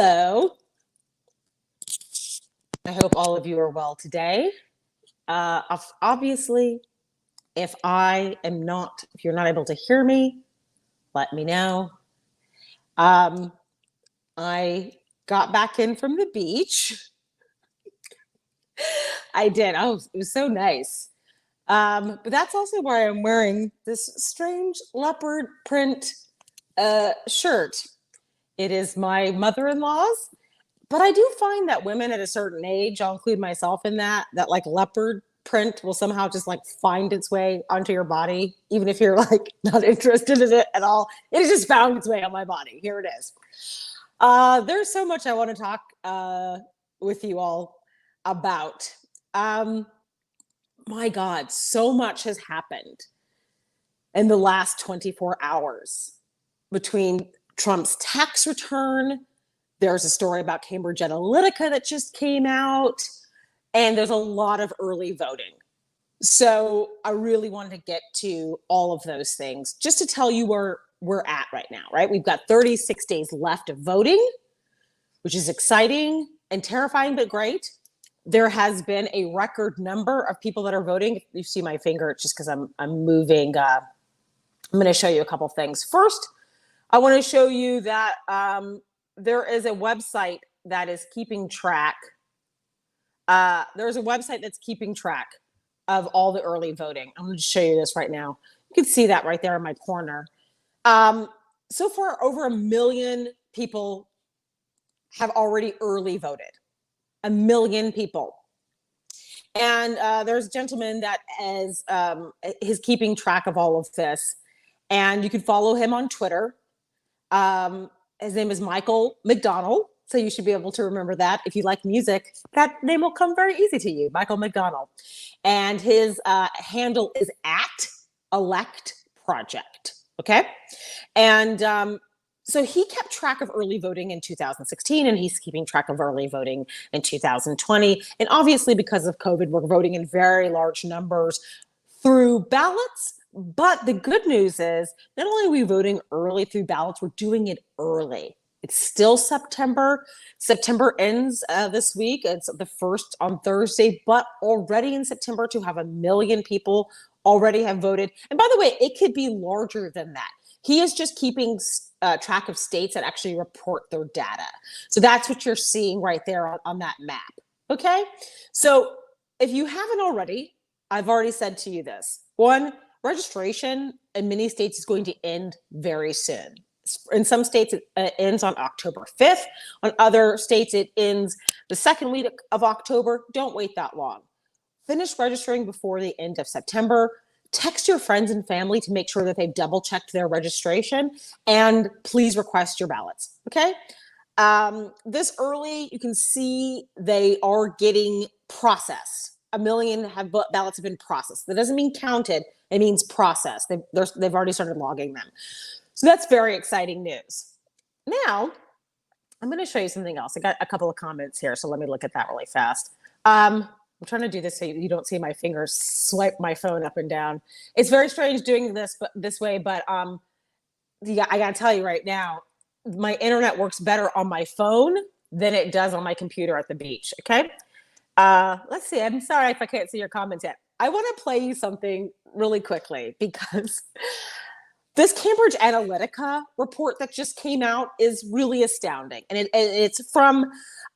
Hello. I hope all of you are well today. Obviously, if you're not able to hear me, let me know. Um, I got back in from the beach. I did. It was so nice. But that's also why I'm wearing this strange leopard print shirt. It is my mother-in-law's. But I do find that women at a certain age, I'll include myself in that like leopard print will somehow just like find its way onto your body, even if you're like not interested in it at all. It has just found its way on my body. Here it is. There's so much I want to talk with you all about. My God, so much has happened in the last 24 hours between Trump's tax return. There's a story about Cambridge Analytica that just came out, and there's a lot of early voting. So I really wanted to get to all of those things just to tell you where we're at right now, right? We've got 36 days left of voting, which is exciting and terrifying, but great. There has been a record number of people that are voting. If you see my finger, it's just because I'm moving. I'm going to show you a couple things. First, I want to show you that there is a website that is keeping track. There's a website that's keeping track of all the early voting. I'm going to show you this right now. You can see that right there in my corner. So far, over 1 million people have already early voted. 1 million people. And there's a gentleman that is keeping track of all of this. And you can follow him on Twitter. His name is Michael McDonald, so you should be able to remember that. If you like music, that name will come very easy to you, Michael McDonald. And his handle is @ElectProject, okay? And so he kept track of early voting in 2016, and he's keeping track of early voting in 2020. And obviously, because of COVID, we're voting in very large numbers through ballots. But the good news is not only are we voting early through ballots, we're doing it early. It's still September. September ends this week. It's the 1st on Thursday, but already in September to have 1 million people already have voted. And by the way, it could be larger than that. He is just keeping track of states that actually report their data. So that's what you're seeing right there on that map. Okay? So if you haven't already, I've already said to you this. One, registration in many states is going to end very soon. In some states, it ends on October 5th. On other states, it ends the second week of October. Don't wait that long. Finish registering before the end of September. Text your friends and family to make sure that they've double-checked their registration. And please request your ballots, okay? This early, you can see they are getting processed. 1 million ballots have been processed. That doesn't mean counted. It means processed. They've already started logging them. So that's very exciting news. Now, I'm going to show you something else. I got a couple of comments here, so let me look at that really fast. I'm trying to do this so you don't see my fingers swipe my phone up and down. It's very strange doing this way, but yeah, I got to tell you right now, my internet works better on my phone than it does on my computer at the beach, okay? Let's see. I'm sorry if I can't see your comments yet. I want to play you something really quickly because this Cambridge Analytica report that just came out is really astounding. And it's from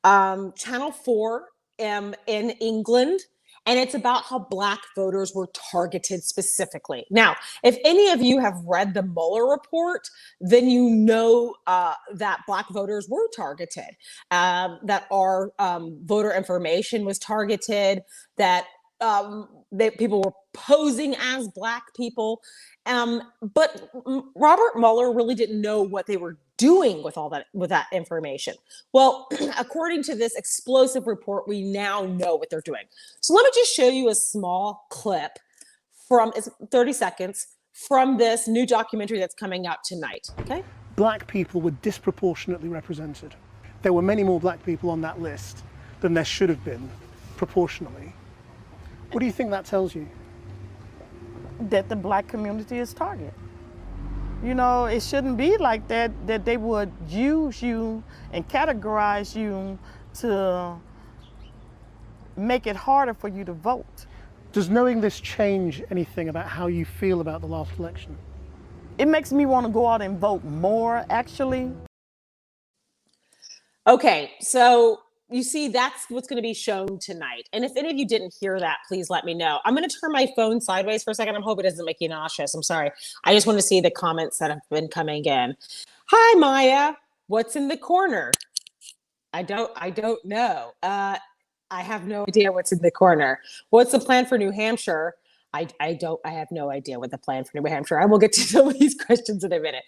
Channel 4 in England. And it's about how Black voters were targeted specifically. Now, if any of you have read the Mueller report, then you know that Black voters were targeted, that our voter information was targeted, that people were posing as Black people. But Robert Mueller really didn't know what they were doing with that information. Well, according to this explosive report, we now know what they're doing. So let me just show you a small clip it's 30 seconds from this new documentary that's coming out tonight. Okay. Black people were disproportionately represented. There were many more Black people on that list than there should have been proportionally. What do you think that tells you? That the Black community is target. You know, it shouldn't be like that, that they would use you and categorize you to make it harder for you to vote. Does knowing this change anything about how you feel about the last election? It makes me want to go out and vote more, actually. Okay, so you see, that's what's going to be shown tonight. And if any of you didn't hear that, please let me know. I'm going to turn my phone sideways for a second. I'm hoping it doesn't make you nauseous. I'm sorry. I just want to see the comments that have been coming in. Hi, Maya. What's in the corner? I don't know. I have no idea what's in the corner. What's the plan for New Hampshire? I have no idea what the plan for New Hampshire. I will get to some of these questions in a minute.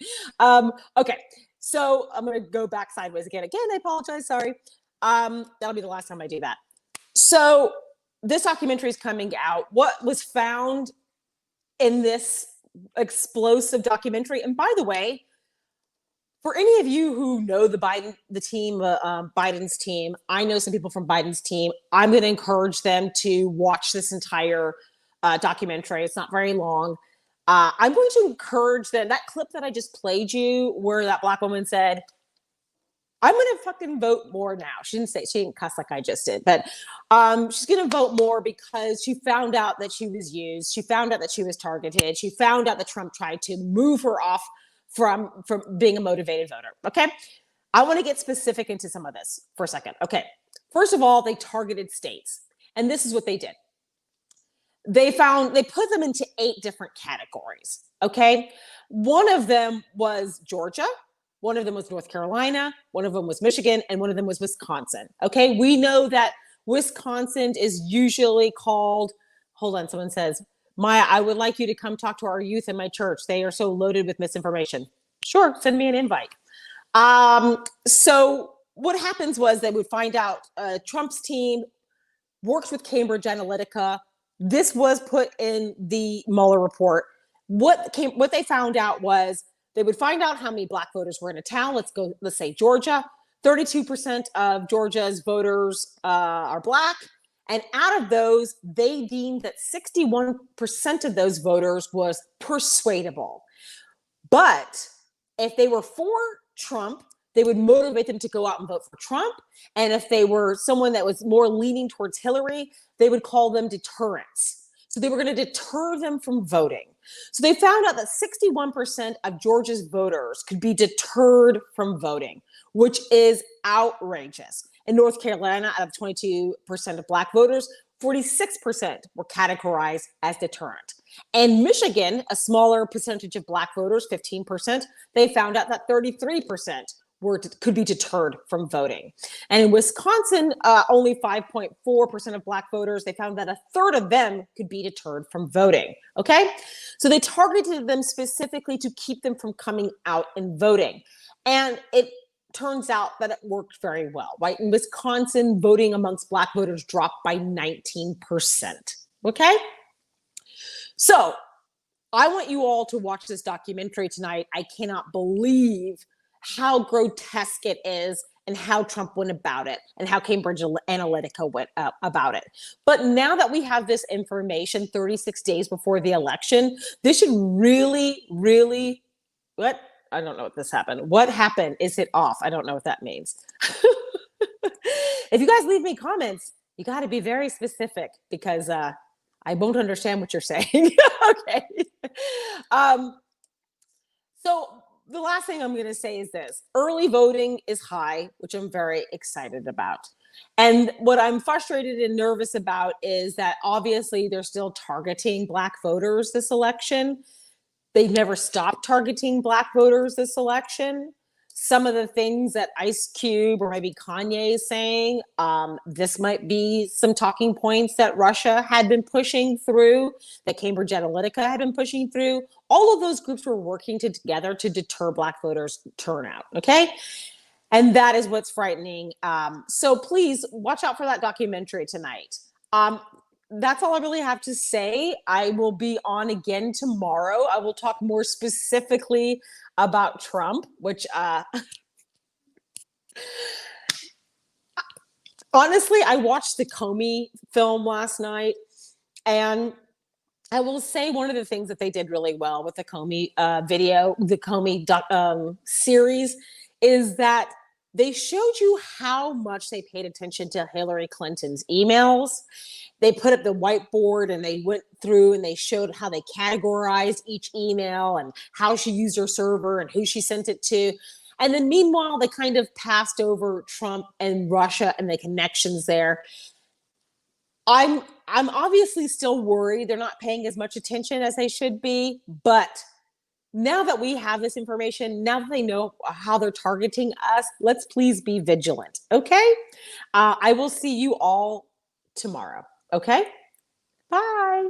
Okay, so I'm going to go back sideways again. Again, I apologize. Sorry. That'll be the last time I do that. So this documentary is coming out. What was found in this explosive documentary? And by the way, for any of you who know Biden's team, I know some people from Biden's team. I'm going to encourage them to watch this entire documentary. It's not very long. I'm going to encourage them. That clip that I just played you, where that Black woman said, "I'm going to fucking vote more now." She didn't cuss like I just did, but she's going to vote more because she found out that she was used. She found out that she was targeted. She found out that Trump tried to move her off from being a motivated voter. Okay. I want to get specific into some of this for a second. Okay. First of all, they targeted states, and this is what they did. They put them into 8 different categories. Okay. One of them was Georgia. One of them was North Carolina. One of them was Michigan, and one of them was Wisconsin. Okay. We know that Wisconsin is usually called, hold on. Someone says, "Maya, I would like you to come talk to our youth in my church. They are so loaded with misinformation." Sure. Send me an invite. So what happens was they would find out Trump's team works with Cambridge Analytica. This was put in the Mueller report. What they found out was they would find out how many Black voters were in a town. Let's say Georgia. 32% of Georgia's voters are Black. And out of those, they deemed that 61% of those voters was persuadable. But if they were for Trump, they would motivate them to go out and vote for Trump. And if they were someone that was more leaning towards Hillary, they would call them deterrents. So they were going to deter them from voting. So they found out that 61% of Georgia's voters could be deterred from voting, which is outrageous. In North Carolina, out of 22% of Black voters, 46% were categorized as deterrent. And Michigan, a smaller percentage of Black voters, 15%, they found out that 33% could be deterred from voting. And in Wisconsin, only 5.4% of Black voters, they found that a third of them could be deterred from voting. Okay? So they targeted them specifically to keep them from coming out and voting. And it turns out that it worked very well, right? In Wisconsin, voting amongst Black voters dropped by 19%. Okay? So I want you all to watch this documentary tonight. I cannot believe how grotesque it is and how Trump went about it and how Cambridge Analytica went about it. But now that we have this information 36 days before the election, this should really, really, what? I don't know what this happened. What happened? Is it off? I don't know what that means. If you guys leave me comments, you got to be very specific because I won't understand what you're saying. Okay. So the last thing I'm going to say is this. Early voting is high, which I'm very excited about. And what I'm frustrated and nervous about is that obviously they're still targeting Black voters this election. They've never stopped targeting Black voters this election. Some of the things that Ice Cube or maybe Kanye is saying, this might be some talking points that Russia had been pushing through, that Cambridge Analytica had been pushing through. All of those groups were working together to deter Black voters' turnout, okay? And that is what's frightening. So please watch out for that documentary tonight. That's all I really have to say. I will be on again tomorrow. I will talk more specifically about Trump, which honestly, I watched the Comey film last night, and I will say one of the things that they did really well with the Comey the Comey series, is that they showed you how much they paid attention to Hillary Clinton's emails. They put up the whiteboard and they went through and they showed how they categorized each email and how she used her server and who she sent it to. And then meanwhile, they kind of passed over Trump and Russia and the connections there. I'm obviously still worried they're not paying as much attention as they should be, but now that we have this information, now that they know how they're targeting us, let's please be vigilant. Okay. I will see you all tomorrow. Okay. Bye.